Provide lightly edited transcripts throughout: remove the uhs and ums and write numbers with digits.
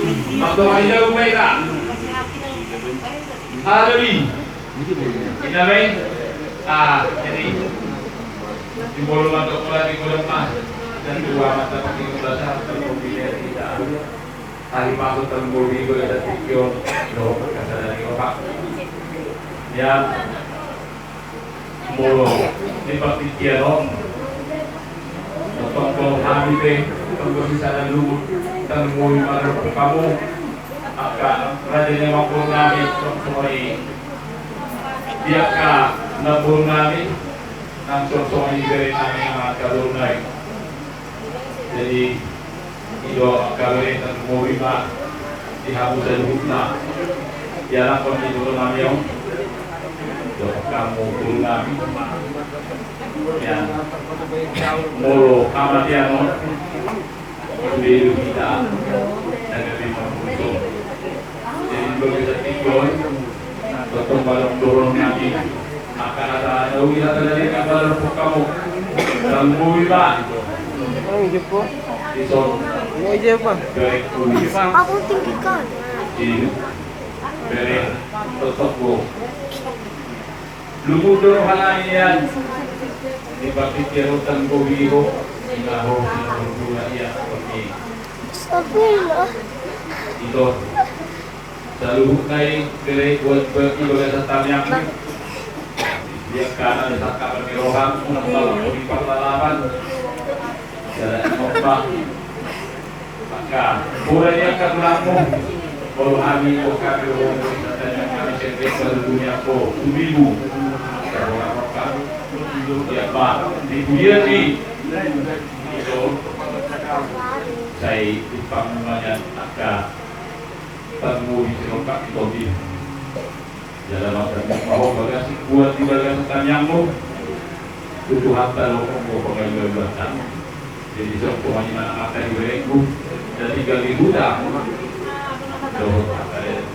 Magdumalilaw ba ita? Halloween. Inamay? Jadi simbolo mantok pula di lemah dan dua mata pakai dasar terkombinasi kita. Hari masuk terkombinasi gue ada tiga loh kata dari opak. Ya simbolo di pakai kiarom. Tolong habis deh, tolong bisa dan lu tanggung jawab kamu. Akan rajanya mampu kami semua ini. Biarkah nabur kami, langsung semua diberi kami yang akan naik. Jadi itu kami tanggung jawab dihabis dan hutna. Jangan pun itu kami yang kamu turun kami. Yang mulu kamatian di kita dan lebih mampu. Jadi begitu tinggal, betul balon turun nanti akan ada wisata dari kabar kamu dan muiba. Ang jepo. Iso. Ang jepo. Aku tinggi kan. Di beri totoko. Lumudor halayan di bakit kerutan gobiho ilaho sinurula iya seperti Sabila. itu selalu kai beri buat ibadah setamnya dia kanan saka bermirohan menambal di parlalaman jalan ombak maka kurangnya ketulamu kalau kami kami dan kami sendiri pada dunia ko tubibu ya Pak, di dunia ini itu saya di panggilan agak temu di selopak itu di jalan masyarakat mau bagasi buat di bagasi tanyamu tujuh harta lo mau pengen berbuatan jadi semua mana mata di berenggu dan 3.000 dah doh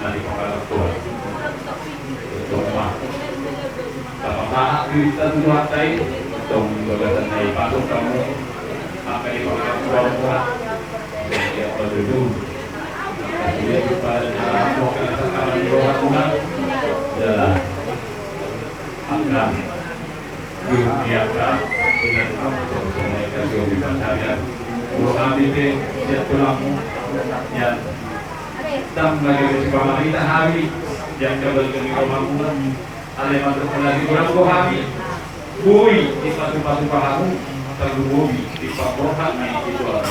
dari kepala tua cuma apa kita tujuh harta ini dong bagasi naik pasok kamu apa di kepala tua jadi apa dulu dia pada mau ke sekarang di bawah rumah adalah akan dibiarkan dengan mereka juga pencarian kami dia pulang yang tam bagi pemerintah hari yang kembali ke rumah aleman terkendali kurang kami bui di patu-patu pahamu terlalu bui di papohan itu orang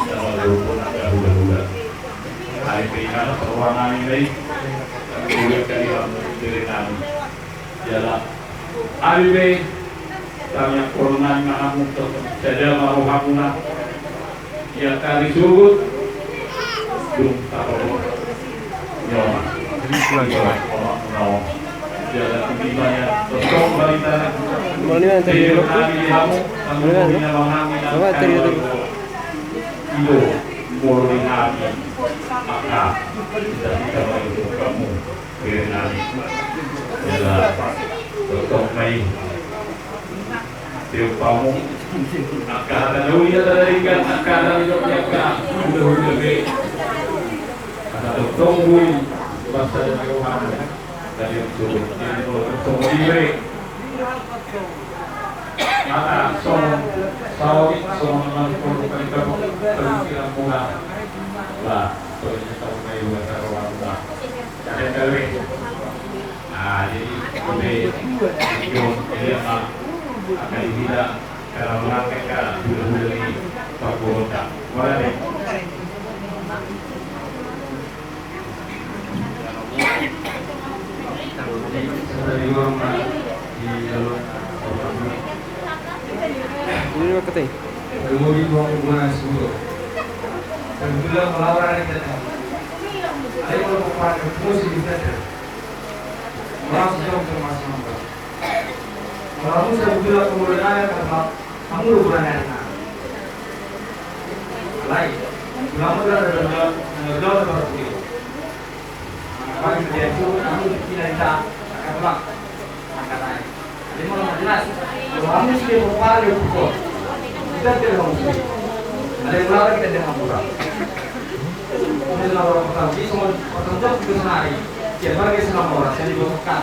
walaupun ada bulan-bulan hari keringan ruangan ini kemudian dari kami jalan ABB kami yang corona ngamu saja mau hamuna ya kali surut belum tahu nyawa jalan dimana betul balita kami kamu punya mengambil itu mulai hari maka tidak bisa menentu kamu berenang adalah untuk main tiup kamu akan ada dunia terdirikan akan ada hidupnya kan udah baik ada tunggu bahasa dan Tuhan dari untuk tunggu diri maka sawit mengampun kamu terkira mula lah soalnya tahu kayak buat taruhan mula ada kali jadi video dia akan tidak kalau mengatakan dulu ini Pakuota mana deh dari orang di jalur ini apa teh? Kemudian hubungan semua. Kemudian melawan kita. Ayo kalau pakai musik kita. Langsung termasuk. Kalau saya bilang kemudian karena kamu bukan enak. Lain. Kamu dah ada berarti. Bagi dia itu kamu tidak akan pulang. Akan naik. Jadi mau jelas. Kalau kamu sudah berpaling pukul. Tidak terlalu. Ada yang melarang kita dengan murah. Ini adalah orang pertama. Jadi semua pertemuan itu senari. Siapa lagi selama orang saya digosokkan.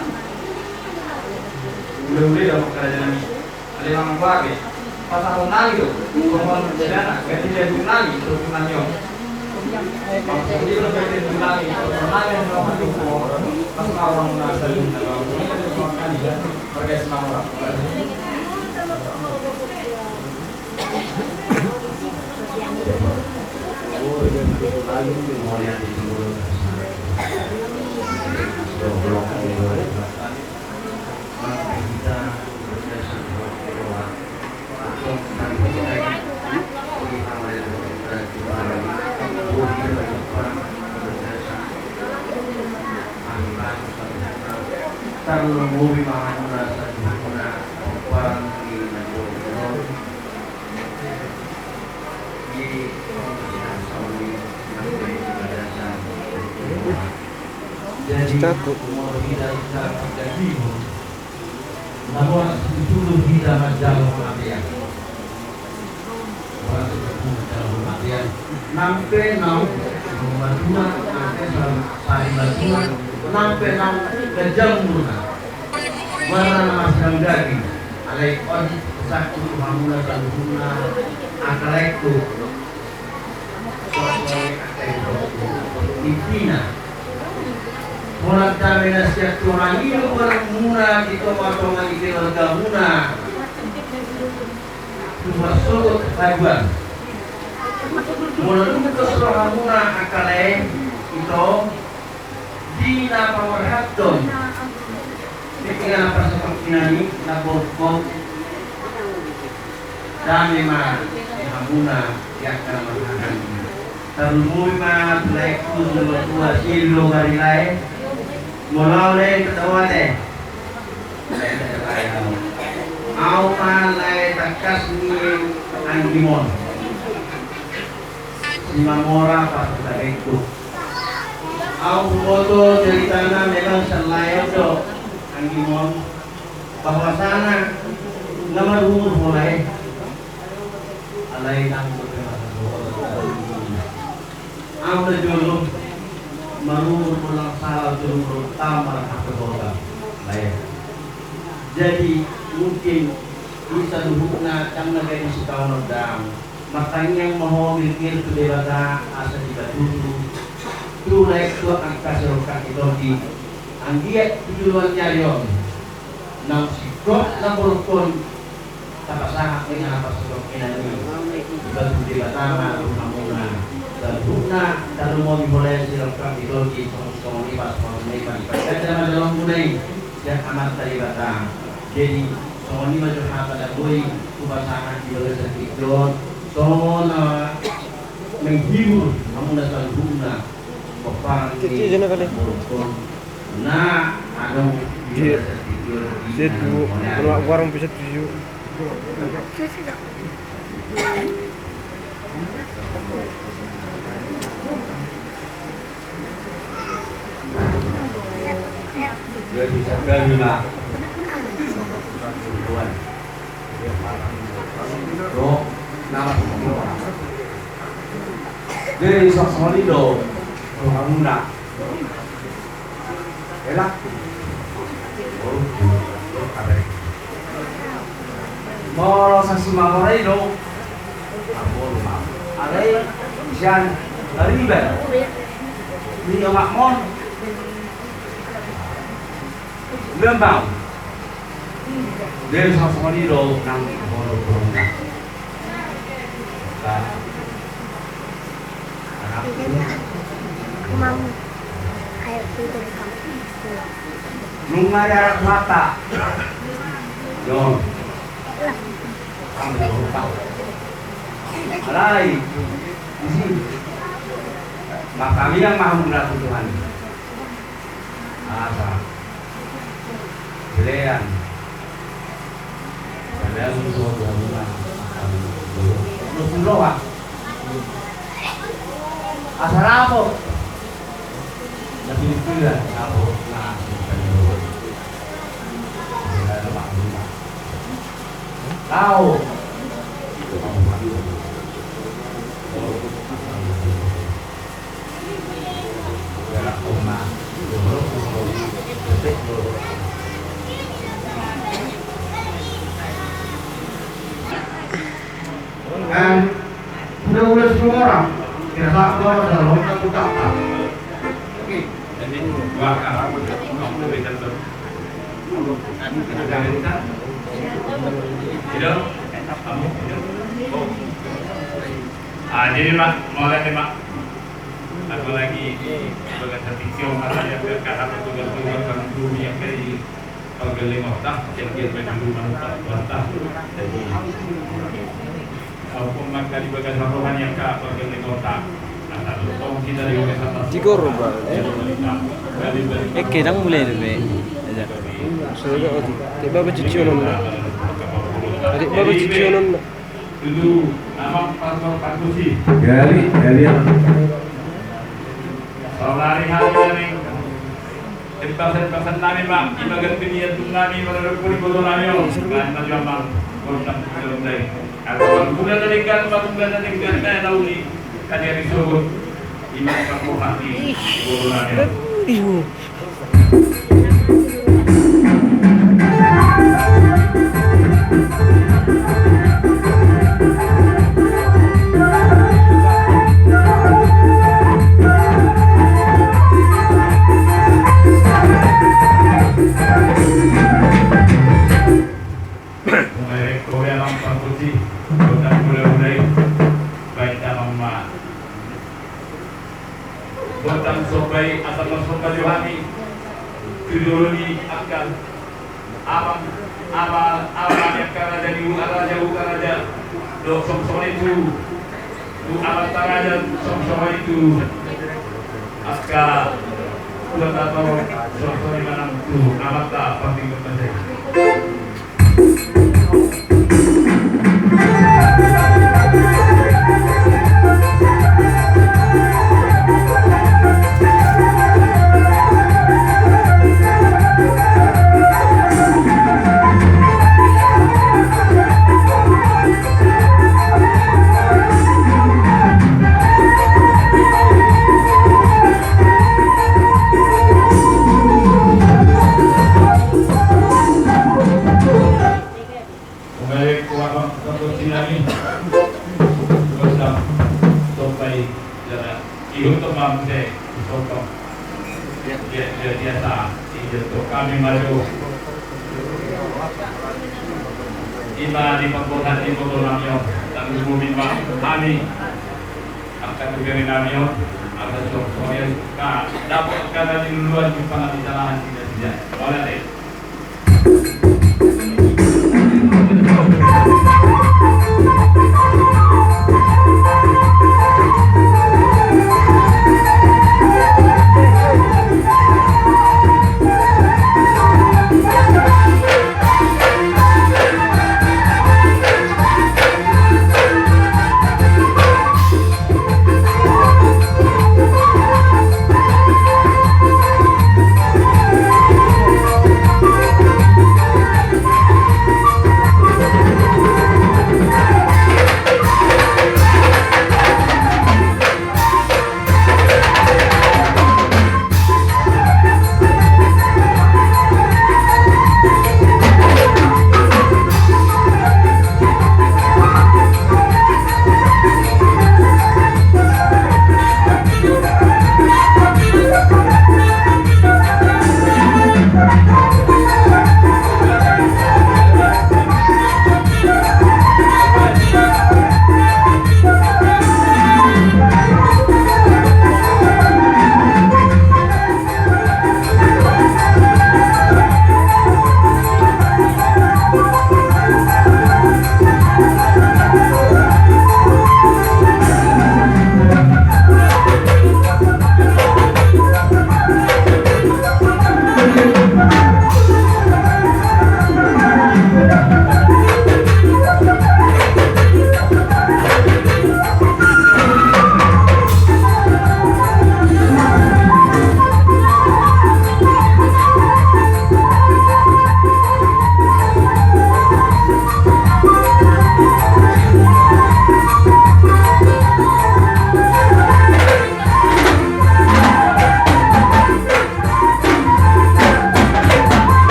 Boleh-boleh dalam kerajaan ini. Ada yang lagi. Pas aku nali tuh, perempuan sedana, ganti dia nali terus nanyong. Jadi kalau ganti nali, nali yang melakukan itu, pas orang nasi, kalau ini ada semua kali ya, pergi semua orang. Terlebih mahal merasa guna orang di Nasional di jadi umur kita jadi bahwa itu kita menjalur kematian orang itu menjalur kematian nampe membantuan nampe saling bantuan nampe kejam guna warna masam daging alai odi satu hamuna kaluna akalaiku Ipina Mulat kami nasihat Tuhan ini bermuna kita matongan ini bergamuna Masuk ketahuan Mulat itu seorang akalai itu Dina pamarhaton Ketika apa seperti ini Naborkom Dami ma Hamuna Yakna mahanan Terlumui ma Tulaiku Tua Silo Garilai Mulau le ketawa deh. Au malai takas ni anggimon. Simamora pas itu. Au foto ceritana memang selain do anggimon bahwa sana nama umur mulai alai nang au le dulu marur pulang salah turun tamar kebola lain. Jadi mungkin bisa dihubungkan karena kayak si kawan dam. Makanya yang mau mikir ke dewasa asa tidak dulu. Tu naik tu angka serokat itu di anggiat tujuan nyarion. Nam sikot nam berukun tak sangat dengan apa sikot ini. Batu dewasa rumah muna. Dan buna dan mau dimulai silakan ideologi sama lipas dan dalam mulai dan amat dari batang. Jadi semua ini macam apa dah boy pasangan di dalam sedikit semua menghibur kamu dasar buna pepan ini nah ada sedikit kalau warung bisa tujuh Bisa kelima. Tuh, nama jadi sok lido, rumah muda. Elak. Mau saksi mawar itu. Ada yang ribet. Ini makmon. Lembang dari sama di lo nang boro-boro Mau kayak itu dari kampung. nunga ya mata yo kamu tahu alai di sini maka kami yang maha menggunakan Tuhan apa pilihan dan untuk Tuhan terus doa asal apa lebih pilihan apa nah tahu itu kamu Udah mulai 10 orang. Kira satu orang adalah lompat buka. Oke, jadi dua kamu berikan tuh. Ada cerita? Tidak? Kamu? Oh. Jadi Mak, mulai nih Mak. Aku lagi bekerja fiksion yang berkata tugas-tugas orang bumi yang dari pagaling otak yang dia berdua manfaat jadi aku makan di bagian rohan yang kak pagaling otak nah kalau kita di bagian Jigor ba? Kailang mulai na aja. So odi. Di ba chichonon na? Adi ba chichonon na? dulu nama pastor Pakusi Gali Saudari hari ini Tempasan namin Mak, ibagan piniyatong namin manarapuri ko namin kahit na diyan Mak, kontak ko lang tayo. At kung bulan na tinggal, bulan na tinggal na nauli, kanya rin sugot, iman ka po hati, siguro namin. Botang sobai asal sobai Yohani Kuduruni akan abang yang karaja di ukaraja do som itu du alat karaja som itu aska buat atau som mana tu alat tak penting penting. Kami maju Iba di pagbuhat di Pagbulamyo dan bumi kami akan beri namyo akan soal dapat kada di luar di pangadilan tidak boleh deh.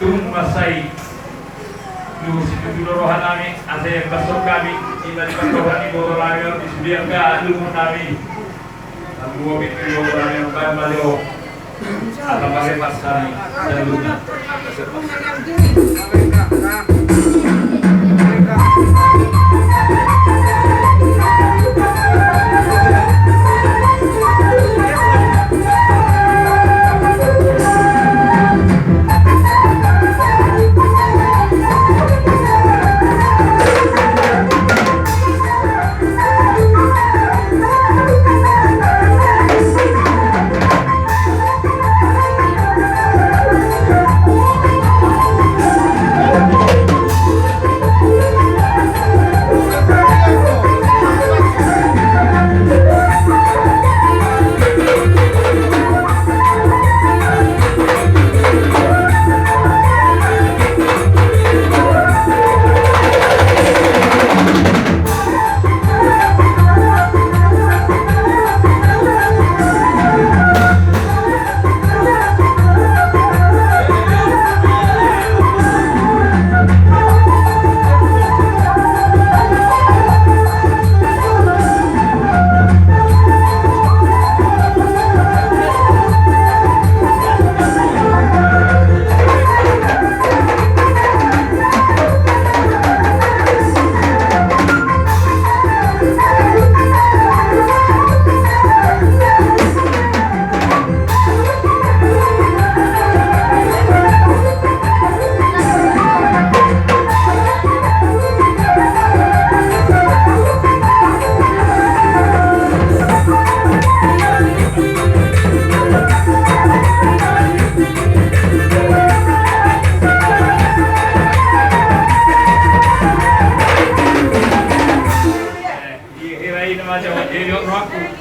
tumasay sinudulurohan namin at pastor kami inalipatuhan ni Boro Langer isbiang ka lumon namin ang buwabit ni Boro Langer ang bayan maliw at ang maripas sa luna.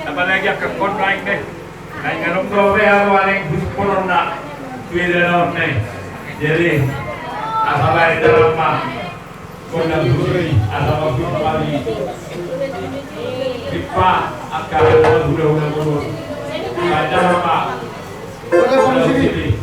Apalagi akan kontraik deh. Kayak ngarung dobe awaling puspulor na tuidanon nih. Jadi asalai dalam mah kondang huri asal kembali. Pipa akan udah turun. Baca apa? Udah sini.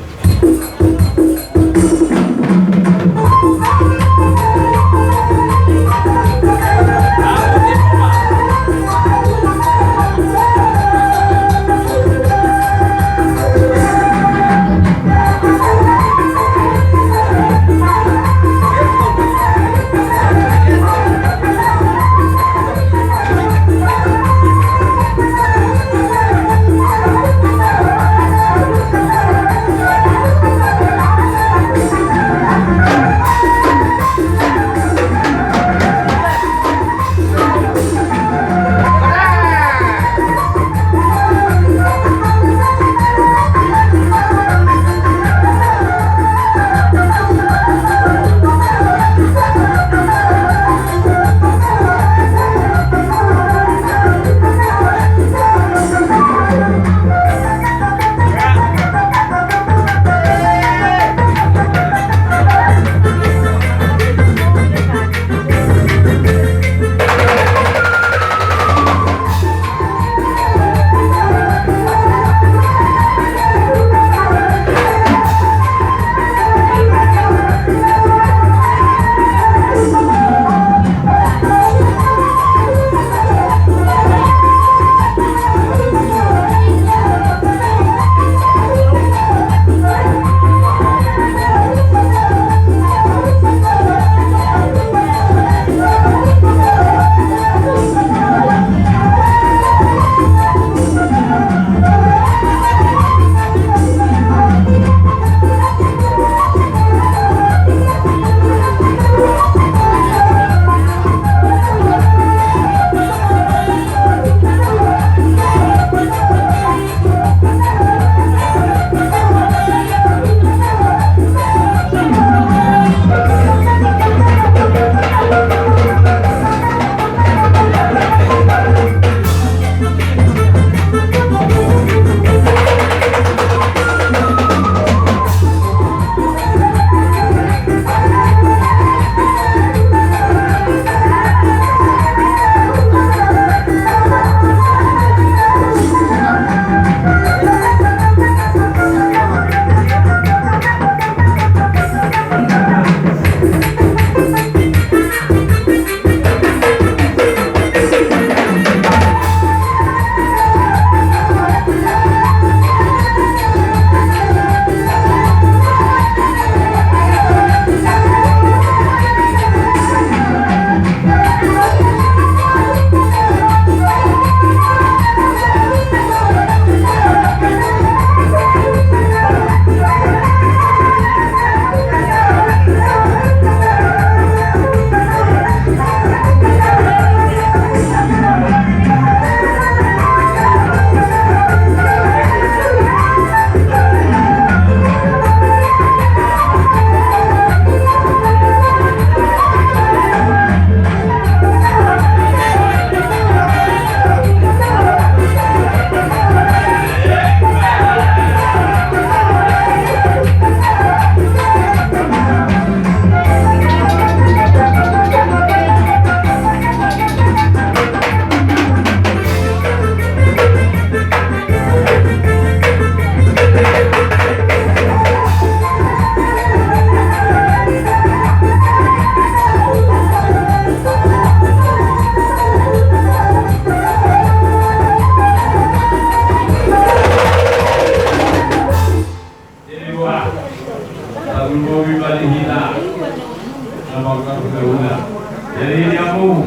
Abdul Qawi Balihina. Nama kau berguna. Jadi dia mau